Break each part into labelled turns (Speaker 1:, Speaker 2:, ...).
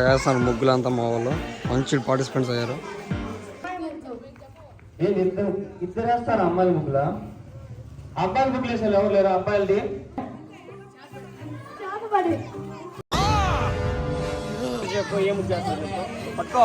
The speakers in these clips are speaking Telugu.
Speaker 1: వేస్తాను ముగ్గులంతా మా వాళ్ళు మంచి పార్టిసిపెంట్స్ అయ్యారు.
Speaker 2: ఇద్దరు వేస్తారు అమ్మాయిల ముగ్గుల. అబ్బాయిల ముగ్గులు వేసారు ఎవరు లేరు? అబ్బాయిలది చెప్పు, ఏ ముగ్గు చేస్తారు పట్టుకో.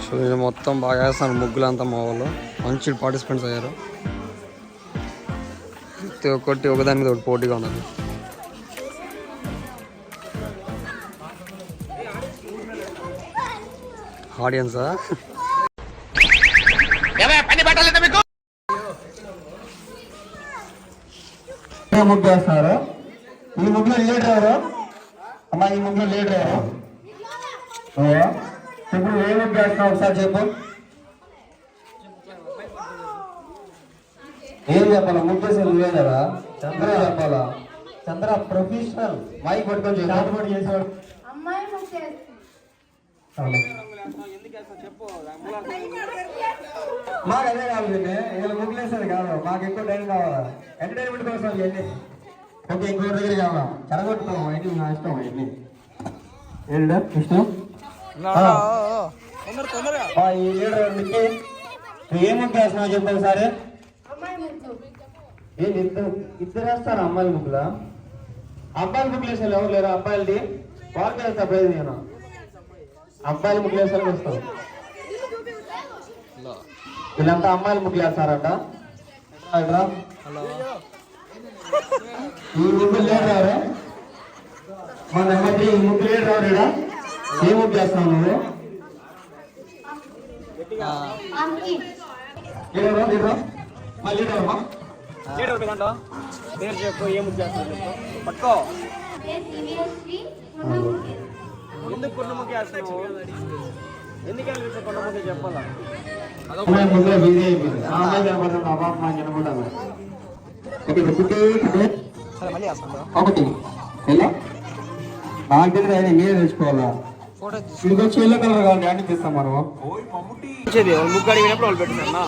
Speaker 1: సో ఇది మొత్తం బాగా వేస్తాను ముగ్గులంతా మా వాళ్ళు మంచి పార్టిసిపెంట్స్ అయ్యారు. ప్రతి ఒక్కటి ఒకదాని మీద ఒకటి పోటీగా ఉన్నది. ఆడియన్సా
Speaker 2: ముగ్గు వేస్తున్నారు. ఈ ముగ్గులో లీడర్ ఎవరు అమ్మా? ఈ ముగ్గులో లీడర్ ఎవరు? ఇప్పుడు ఏ ముగ్గు వేస్తున్నావు ఒకసారి చెప్పు. ఏం చెప్పాలా? ముగ్గు వేసే నువ్వే కదా, చంద్ర చెప్పాలా. చంద్ర ప్రొఫెషనల్ మైక్ పట్టుకొని చేసేవాడు. మాకు అదే కావాలి, వీళ్ళు ముగ్గులు వేసేది కాదు, మాకు ఎక్కువ టైం కావాలా ఎంటర్టైన్మెంట్ కోసం ఇవన్నీ. ఓకే, ఇంకోటి దగ్గర కావాలా చెడగొట్టుకోవాలి ఇవన్నీ. నా ఇష్టం ఇవన్నీ ఏంటా ఇష్టం. ఈ లీడర్ మీకు ఏం ముగ్గు వేస్తున్నావు చెప్పు ఒకసారి. ఇద్దరు వేస్తారు అమ్మాయిల ముగ్గుల. అబ్బాయిల ముగ్గులు వేసారు ఎవరు లేరు? అబ్బాయిలది వాళ్ళకి వేస్తా ప్రైజ్. నేను అబ్బాయిల ముగ్గులు వేసారు వస్తాం. వీళ్ళంతా అమ్మాయిల ముగ్గులు వేస్తారట. ఈ ముగ్గులు లేరు మన నెమ్మది. ఈ ముగ్గులు లేరు రావుడా? ఏ ముగ్గు చేస్తావు నువ్వు? పేరు చెప్పు, ఏ ముగ్గు చేస్తావు పట్టుకో. ఎందుకు కొండ ముగ్గు వేస్తావు? ఎందుకంటే కొండ ముగ్గు చెప్పాలా? ఒకటి నాకు తెలియదు, మీరే తెచ్చుకోవాలా. ఇదిగో ఎల్లో కలర్ కావాలి, డాడీ తీస్తాం మనం. ముగ్గు అడిగినప్పుడు వాళ్ళు పెట్టుకున్నా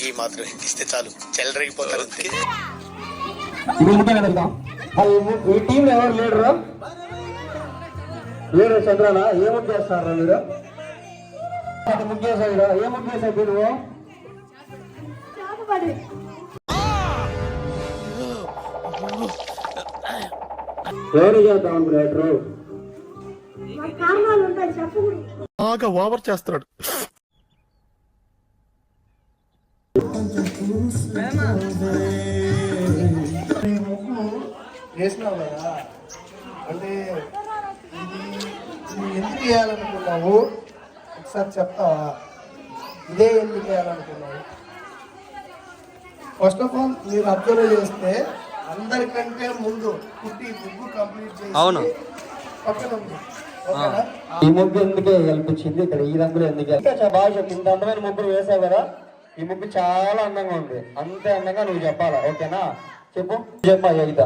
Speaker 2: ఈ మాత్రం ఇస్తే చాలు చెల్లరగిపోతారు. ఈ టీంలో ఎవరు లీడరు? లీడర్ చంద్రనా? ఏ ముగ్గు చేస్తారా మీరు? ముగ్గు వేసాడు. ఏ ముగ్గు వేసావు నువ్వు? ఎవరు చేద్దాం లీడరు?
Speaker 3: బాగా ఓవర్ చేస్తాడు.
Speaker 2: వేసినావు కదా, అంటే ఎందుకు వేయాలనుకున్నావు ఒకసారి చెప్తావా? ఇదే ఎందుకు వేయాలనుకున్నావు? ఫస్ట్ ఆఫ్ ఆల్ మీరు అబ్జర్వ్ చేస్తే అందరికంటే ముందు పుట్టి ముగ్గు కంప్లీట్ చేసి పక్కన ఉంది. ఈ ముగ్గు ఎందుకే కల్పించింది ఇక్కడ? ఈ రంగులు ఎందుకు బాగా చెప్పి ఇంత అందమైన ముగ్గురు వేసావు కదా, ఈ ముగ్గు చాలా అందంగా ఉంది. అంతే అందంగా నువ్వు చెప్పాలా, ఓకేనా? చెప్పు చెప్పా యోగిత.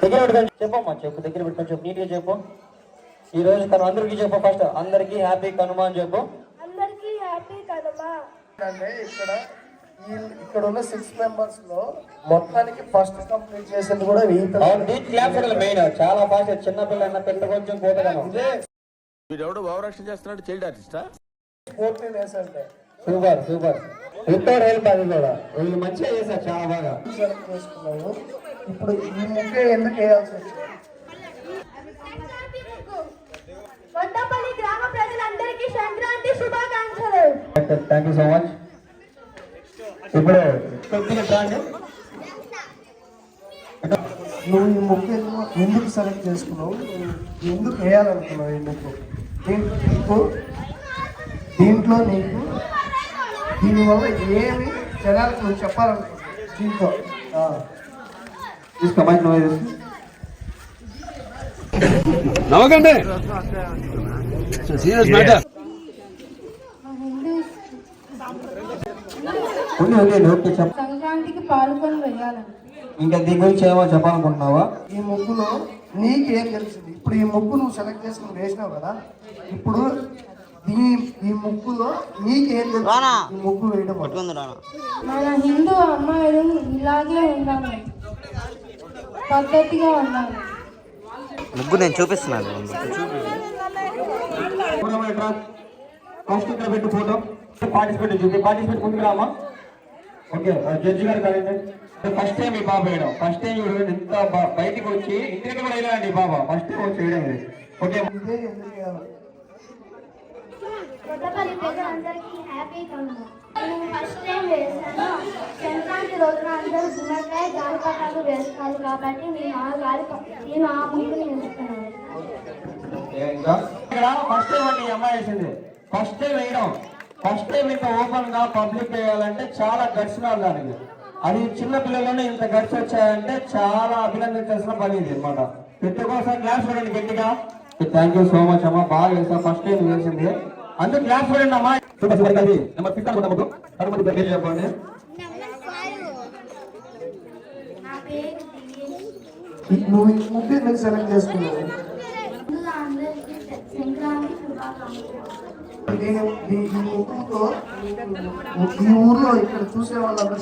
Speaker 2: దగ్గర పెట్టుకొని చెప్పమ్మా, చెప్పు దగ్గర పెట్టుకొని చెప్పు, నీట్గా చెప్పు. ఈ రోజు తను అందరికి చెప్పు. ఫస్ట్ అందరికి హ్యాపీ కనుమ అని చెప్పు. ఇక్కడ ఉన్న 6 మెంబర్స్ లో మొత్తానికి ఫస్ట్ కంప్లీట్ చేసేది కూడా మెయిన్. చాలా ఫాస్ట్. చిన్న పిల్ల పెద్ద కొంచెం పోతాను.
Speaker 3: వీడెవడో భావరక్షణ చేస్తున్నాడు, చైల్డ్ ఆర్టిస్టా.
Speaker 2: 14 వేసంటే సూపర్ సూపర్. రిపేర్ హెల్ప్ అది కూడా వీళ్ళు మంచిగా చేశారు, చాలా బాగా సెలెక్ట్ చేసుకున్నాము. ఇప్పుడు ఈ ముగ్గు ఎందుకు వేయాల్సి వచ్చింది?
Speaker 4: కొండపల్లి గ్రామ ప్రజలందరికీ సంక్రాంతి శుభాకాంక్షలు.
Speaker 2: Thank you so much. ఇప్పుడు నువ్వు ఈ ముగ్గు ఎందుకు సెలెక్ట్ చేసుకున్నావు? ఎందుకు వేయాలనుకున్నావు ఈ ముగ్గు? దీంట్లో నీకు దీనివల్ల ఏమి జనాలకు నువ్వు చెప్పాలనుకుంటున్నావు దీంట్లో? తీసుకోమని నువ్వు
Speaker 3: నవ్వకండి.
Speaker 2: ఓకే చెప్ప.
Speaker 4: సంక్రాంతికి పాల్గొని వేయాలని.
Speaker 2: ఇంకా దీని గురించి ఏమో చెప్పాలనుకుంటున్నావా? ఈ ముగ్గులో నీకేం తెలిసింది? ఇప్పుడు ఈ ముగ్గు నువ్వు సెలెక్ట్ చేసుకుని వేసినావు కదా, ఇప్పుడు ఈ ముగ్గులో నీకేం తెలుసు? ఈ ముగ్గు వేయడం
Speaker 4: మన హిందూ అమ్మాయిలు ఇలాగే ఉండాలి, పద్ధతిగా ఉండాలి.
Speaker 5: ముగ్గు నేను చూపిస్తున్నాను.
Speaker 2: ఫస్ట్ ఇక్కడ పెట్టు ఫోటో. పార్టిసిపేట్ ముందుకు రామా. ఓకే జడ్జి గారు కాదండి. ఫస్ట్ టైం ఈ బాబా వేయడం, ఫస్ట్ టైం ఎంత బయటికి వచ్చి ఇంటికి కూడా వేయాలండి బాబా, ఫస్ట్ టైం వచ్చి వేయడం ఇది. ఓకే
Speaker 4: కొత్తపల్లి ప్రజలందరికీ హ్యాపీ కనుమ. నేను ఫస్ట్ టైం వేసాను. సంక్రాంతి రోజున అందరూ గుమ్మడికాయ గాలిపటాలు వేస్తారు కాబట్టి నేను ఆ ముగ్గుని వేస్తున్నాను.
Speaker 2: ఇక్కడ ఫస్ట్ టైం అండి ఈ అమ్మాయి వేసింది, ఫస్ట్ టైం వేయడం. ఫస్ట్ టైం ఇంత ఓపెన్ గా పబ్లిక్ వేయాలంటే చాలా గట్స్ కావాలి దానికి. అది చిన్న పిల్లల్లోనే ఇంత గట్స్ వచ్చాయంటే చాలా అభినందించాల్సిన పని ఇది అనమాట. ప్రతి ఒక్కసారి క్లాస్ చూడండి గట్టిగా. థ్యాంక్ యూ సో మచ్ అమ్మా, బాగా వేసా, ఫస్ట్ టైం వేసింది అందుకు క్లాస్ చూడండి అమ్మా. నెంబర్ 5 అనుకుంటా పేరు చెప్పండి. నువ్వు ఈ ముగ్గు ఎందుకు సెలెక్ట్ చేసుకున్నావు? ఈ ఊర్లో ఇక్కడ చూసే వాళ్ళందరూ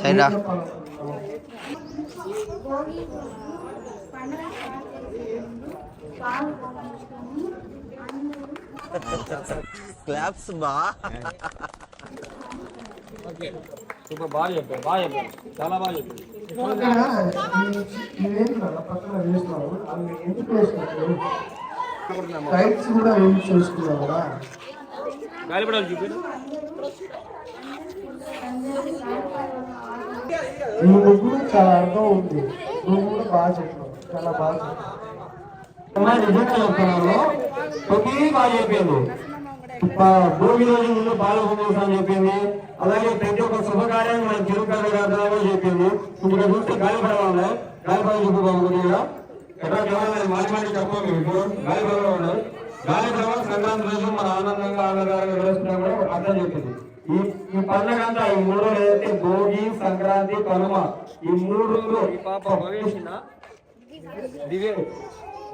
Speaker 5: క్లాప్స్ బా.
Speaker 1: సూపర్, బాగా చెప్పారు, బాగా చెప్పారు, చాలా బాగా చెప్పారు.
Speaker 2: టైట్స్ కూడా ఏం చూసుకున్నావు కదా,
Speaker 1: గాలిపడాలు చూపారు.
Speaker 2: ఈ ముగ్గురు చాలా అర్థం ఉంది, నువ్వు కూడా బాగా చెప్పావు, చాలా బాగా చెప్పావు. నిజంగా చెప్తున్నాను, ప్రతి బాగా చెప్పింది. భోగి రోజు ముందు బాలభూమి అని చెప్పింది, అలాగే ప్రతి ఒక్క శుభకార్యాన్ని మనం తిరుగుతామని చెప్పింది. ఇక్కడ చూస్తే గాలిపడాలు ఉన్నాయి, గాలిపడాలు చూపుకోవాలి ఎట్లా జవాలని మాటి మాటి చెప్పాము. ఇప్పుడు గాలిపడాలు ఉన్నాయి, గాలిపడాలు సంక్రాంతి రోజు మన ఆనందంగా ఆనందంగా వేస్తున్నాం కూడా అర్థం చెప్పింది. ఈ పండుగ అంతా ఈ 3 రోజులు ఏదైతే భోగి, సంక్రాంతి, కనుమ, ఈ 3 రోజులు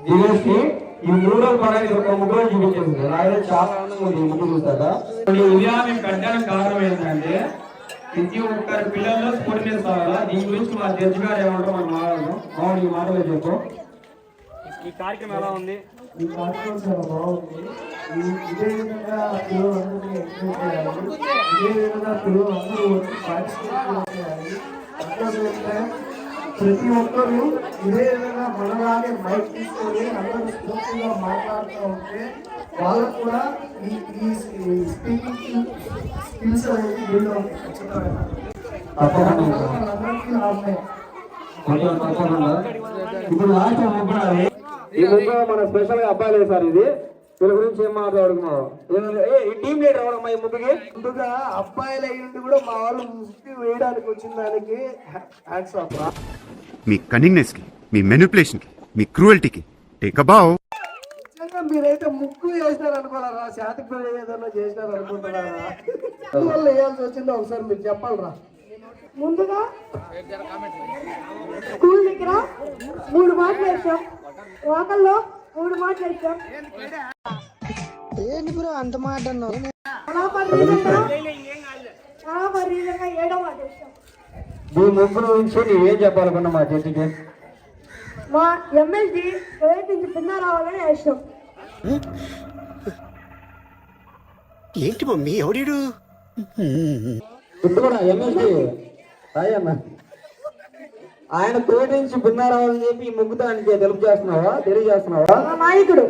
Speaker 2: దివేసి ఈ 3 రోజుల పండుగ ఒక ముగ్గురు చూపించేసింది. నాకైతే చాలా ఆనందంగా ఉంది ఈ ముగ్గు చూస్తాక. ఉదయం కట్టడానికి కారణం ఏంటంటే ప్రతి ఒక్కరి పిల్లల్లో స్పోర్ట్స్ కావాలా. దీని గురించి మా జడ్జి గారు ఏమంటారో మనం మాట్లాడదాం. మామూలు ఈ మాటలో చెప్పు.
Speaker 1: ఈ కార్యక్రమం ఎలా ఉంది?
Speaker 2: ఈ కార్యక్రమం చాలా బాగుంది. ఇదే విధంగా పిల్లలందరినీ ఎంకరేజ్ చేయాలి, ఇదే విధంగా పిల్లలందరూ వచ్చి పార్టిసిపేట్ చేయాలి. అంటే ప్రతి ఒక్కరు ఇదే విధంగా మనలాగే మైక్ తీసుకొని అందరూ స్ఫూర్తిగా మాట్లాడుతూ ఉంటే వాళ్ళకు కూడా ఈ స్పీకింగ్ స్కిల్స్ అనేది బిల్డ్ అవుతాయి. ఖచ్చితంగా అందరికీ లాభమే. ఇప్పుడు లాస్ట్ ముగ్గురు, ఈ ముగ్గురు మన స్పెషల్ గా అబ్బాయిలు వేసారు. ఇది వీళ్ళ గురించి ఏం మాట్లాడుకున్నావు? ఈ టీం లీడర్ ఎవరమ్మా ఈ ముగ్గుకి? ముందుగా అబ్బాయిలు అయ్యింది కూడా మా వాళ్ళు ముగ్గు వేయడానికి వచ్చిన దానికి హ్యాట్స్ ఆఫ్.
Speaker 6: మీ కన్నింగ్నెస్ కి, మీ మెనిపులేషన్ కి, మీ క్రూయల్టీకి టేక్ అ బౌ.
Speaker 2: నిజంగా మీరైతే ముగ్గు వేసినారు అనుకోవాలరా, శాతకు ఏదైనా చేసినారు అనుకుంటున్నారా? వల్ల వేయాల్సి వచ్చిందో ఒకసారి మీరు చెప్పాలరా.
Speaker 4: ముందుగా స్కూల్ దగ్గర 3 మాటలు వేసాం, లోకల్లో 3 మాటలు వేసాం.
Speaker 2: ఏంటి బ్రో అంత మాట అన్నావు?
Speaker 4: పరీతంగా 7వ మాట వేసాం.
Speaker 2: ఈ ముగ్గురు నుంచి నువ్వేం చెప్పాలనుకున్నా మా జడ్జికి?
Speaker 4: మా ఎమ్మెల్సీ నుంచి పిన్న రావాలని వేసాం.
Speaker 5: ఏంటి మమ్మీ ఎవడీడు?
Speaker 2: ఇప్పుడు కూడా ఎమ్మెల్సీ రాయ్ అన్న, ఆయన తోటి నుంచి బిన్నారావాలని చెప్పి ఈ ముగ్గుతో ఆయనకి తెలియజేస్తున్నావా?
Speaker 4: మా నాయకుడు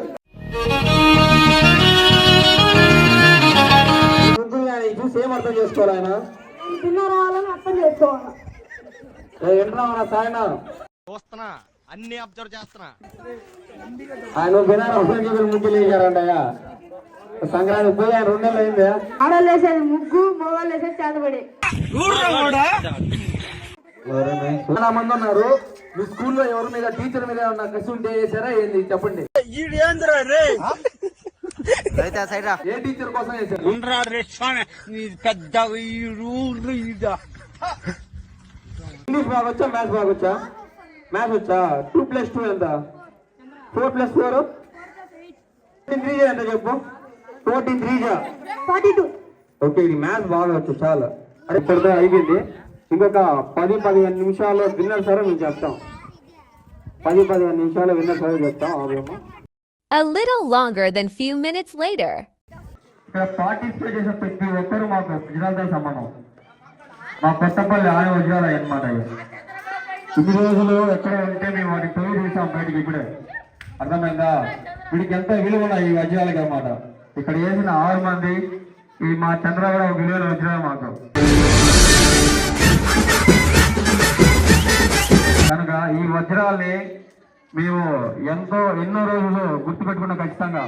Speaker 2: ముగ్గురు ఆయన చూసి ఏం అర్థం చేసుకోవాలి? ఆయన
Speaker 4: పిన్న రావాలని అర్థం చేసుకోవాలి.
Speaker 2: ఏంటన్నా సాయన
Speaker 5: చూస్తున్నా, అన్ని అబ్జర్వ్ చేస్తున్నా.
Speaker 2: ఆయన బిన్నారా ముగ్గులు వేసారంటయ్యా. సంక్రాంతి పోయి ఆయన 2 నెలలు అయిందా?
Speaker 4: ఆడలు వేసేది ముగ్గు, మగవాళ్ళు వేసేది చేతబడి.
Speaker 2: చాలా మంది ఉన్నారు. మీ స్కూల్లో ఎవరి మీద, టీచర్ మీద ఏమన్నా కసి ఉంటే చేశారా ఏంది చెప్పండి? ఏ టీచర్ కోసం వేశారు? ఇంగ్లీష్ బాగా వచ్చా, మ్యాథ్స్ బాగా వచ్చా? మ్యాథ్స్ వచ్చా? 2 + 2 ఎంత? 4 + 4 3 ఎంత చెప్పు? 14 3 42. ఓకే, ఇది మ్యాథ్స్ బాగా వచ్చు చాలా. అరే ఇప్పటితో అయిపోయింది. ఇంకొక 10-15 నిమిషాలు విన్నర్ సార్ మేము చెప్తాం. 10-15 నిమిషాలు విన్నర్ సార్ చెప్తాం. అవును,
Speaker 7: A little longer than few minutes later.
Speaker 2: ఇక్కడ పార్టిసిపేట్ చేసే ప్రతి ఒక్కరు మాకు వజ్రాలతో సంబంధం. మా కొత్తపల్లి ఆయ వజ్రాలు అన్నమాట. ఇన్ని రోజులు ఎక్కడ ఉంటే మేము వాటి పేరు చూసాం బయటికి ఇప్పుడే. అర్థమైందా? వీడికి ఎంత విలువ ఉన్నాయి ఈ వజ్రాలకి అన్నమాట. ఇక్కడ వేసిన 6 మంది ఈ మా చంద్రగడ విలువైన వజ్రాలు మాకు. కనుక ఈ వజ్రాల్ని మేము ఎన్నో రోజులు గుర్తుపెట్టుకున్నాం ఖచ్చితంగా.